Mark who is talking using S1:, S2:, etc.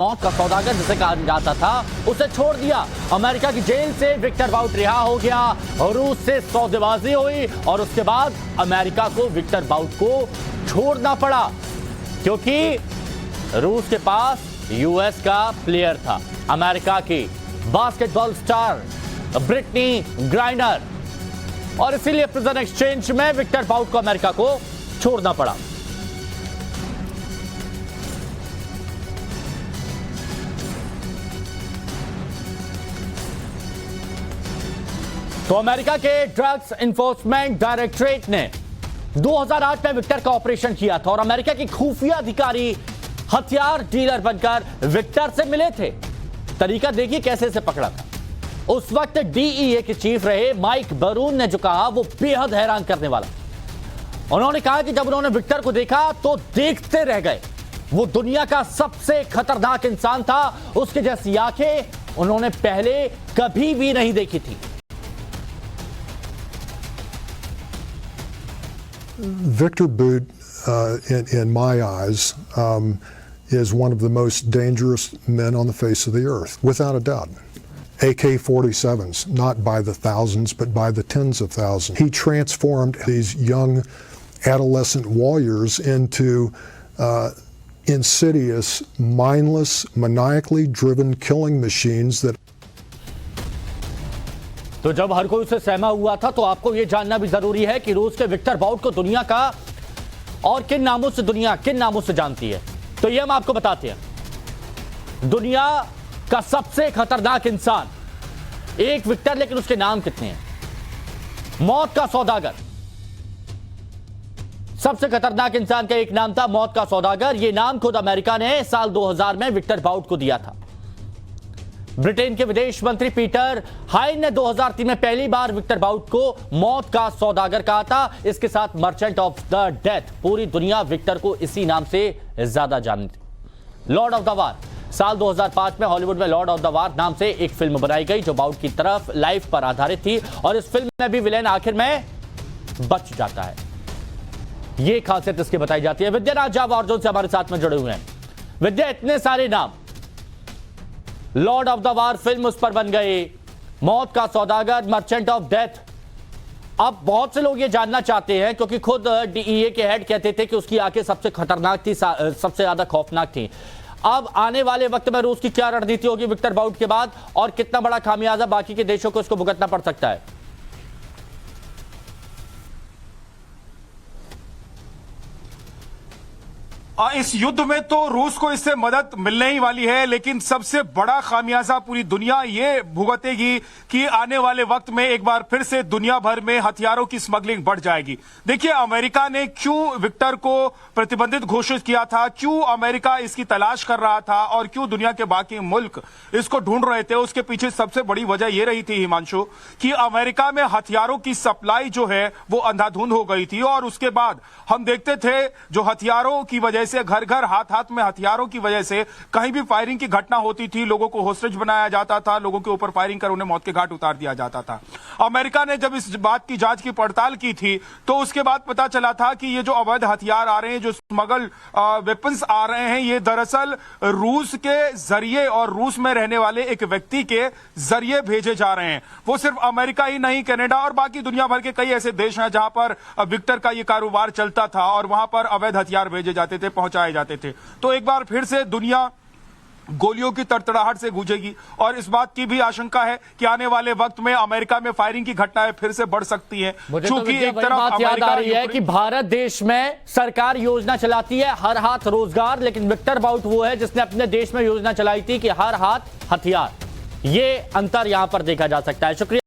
S1: मौत का सौदागर जिसे कहा जाता था उसे छोड़ दिया। अमेरिका की जेल से विक्टर बाउट रिहा हो गया, रूस से सौदेबाजी हुई और उसके बाद अमेरिका को विक्टर बाउट को छोड़ना पड़ा क्योंकि रूस के पास यूएस का प्लेयर था, अमेरिका की बास्केटबॉल स्टार ब्रिटनी ग्राइनर, और इसीलिए प्रिजन एक्सचेंज में विक्टर बाउट को अमेरिका को छोड़ना पड़ा। तो अमेरिका के ड्रग्स इन्फोर्समेंट डायरेक्टरेट ने 2008 में विक्टर का ऑपरेशन किया था और अमेरिका के खुफिया अधिकारी हथियार डीलर बनकर विक्टर से मिले थे। तरीका देखिए कैसे इसे पकड़ा था। उस वक्त डीईए के चीफ रहे माइक बरून ने जो कहा वो बेहद हैरान करने वाला। उन्होंने कहा कि जब उन्होंने विक्टर को देखा तो देखते रह गए। वो दुनिया का सबसे खतरनाक इंसान था, उसके जैसी आंखें उन्होंने पहले कभी भी नहीं देखी थी।
S2: Victor Bout, in my eyes, is one of the most dangerous men on the face of the earth, without a doubt. AK-47s, not by the thousands, but by the tens of thousands. He transformed these young adolescent warriors into insidious, mindless, maniacally driven killing machines that
S1: तो जब हर कोई उसे सहमा हुआ था तो आपको यह जानना भी जरूरी है कि रूस के विक्टर बाउट को दुनिया का और किन नामों से जानती है। तो यह हम आपको बताते हैं। दुनिया का सबसे खतरनाक इंसान एक विक्टर, लेकिन उसके नाम कितने हैं? मौत का सौदागर। सबसे खतरनाक इंसान का एक नाम था मौत का सौदागर। यह नाम खुद अमेरिका ने साल 2000 में विक्टर बाउट को दिया था। ब्रिटेन के विदेश मंत्री पीटर हाइन ने 2003 में पहली बार विक्टर बाउट को मौत का सौदागर कहा था। इसके साथ मर्चेंट ऑफ द डेथ। पूरी दुनिया विक्टर को इसी नाम से ज्यादा जानती थी। Lord of the war. साल 2005 में हॉलीवुड में लॉर्ड ऑफ द वार नाम से एक फिल्म बनाई गई जो बाउट की तरफ लाइफ पर आधारित थी और इस फिल्म में भी विलेन आखिर में बच जाता है। यह खासियत इसकी बताई जाती है। विद्या राज अर्जुन से हमारे साथ में जुड़े हुए हैं। विद्या, इतने सारे नाम, Lord of the war film उस पर बन गई, मौत का सौदागर, मर्चेंट ऑफ डेथ। अब बहुत से लोग ये जानना चाहते हैं क्योंकि खुद डीईए के हेड कहते थे कि उसकी आंखें सबसे खतरनाक थी, सबसे ज्यादा खौफनाक थी। अब आने वाले वक्त में रूस की क्या रणनीति होगी विक्टर बाउट के बाद और कितना बड़ा खामियाजा बाकी के देशों को इसको भुगतना पड़ सकता है?
S3: इस युद्ध में तो रूस को इससे मदद मिलने ही वाली है, लेकिन सबसे बड़ा खामियाजा पूरी दुनिया ये भुगतेगी कि आने वाले वक्त में एक बार फिर से दुनिया भर में हथियारों की स्मगलिंग बढ़ जाएगी। देखिए, अमेरिका ने क्यों विक्टर को प्रतिबंधित घोषित किया था, क्यों अमेरिका इसकी तलाश कर रहा था और क्यों दुनिया के बाकी मुल्क इसको ढूंढ रहे थे, उसके पीछे सबसे बड़ी वजह यह रही थी हिमांशु कि अमेरिका में हथियारों की सप्लाई जो है वो अंधाधुंध हो गई थी और उसके बाद हम देखते थे जो हथियारों की वजह से घर घर हाथ हाथ में हथियारों की वजह से कहीं भी फायरिंग की घटना होती थी, लोगों को होस्टेज बनाया जाता था, लोगों के ऊपर फायरिंग कर उन्हें मौत के घाट उतार दिया जाता था। अमेरिका ने जब इस बात की जांच की पड़ताल की थी तो उसके बाद पता चला था कि ये जो अवैध हथियार आ रहे हैं, जो स्मगल वेपन्स आ रहे हैं, ये दरअसल रूस के जरिए और रूस में रहने वाले एक व्यक्ति के जरिए भेजे जा रहे हैं। वो सिर्फ अमेरिका ही नहीं, कनाडा और बाकी दुनिया भर के कई ऐसे देश हैं जहां पर विक्टर का ये कारोबार चलता था और वहां पर अवैध हथियार भेजे जाते थे, पहुंचाए जाते थे। तो एक बार फिर से दुनिया गोलियों की तड़तड़ाहट से गूंजेगी और इस बात की भी आशंका है कि आने वाले वक्त में अमेरिका में फायरिंग की घटनाएं फिर से बढ़ सकती हैं।
S1: क्योंकि एक तरफ बात याद आ रही है कि भारत देश में सरकार योजना चलाती है हर हाथ रोजगार, लेकिन विक्टर बाउट वो है जिसने अपने देश में योजना चलाई थी कि हर हाथ हथियार। ये अंतर यहां पर देखा जा सकता है। शुक्रिया।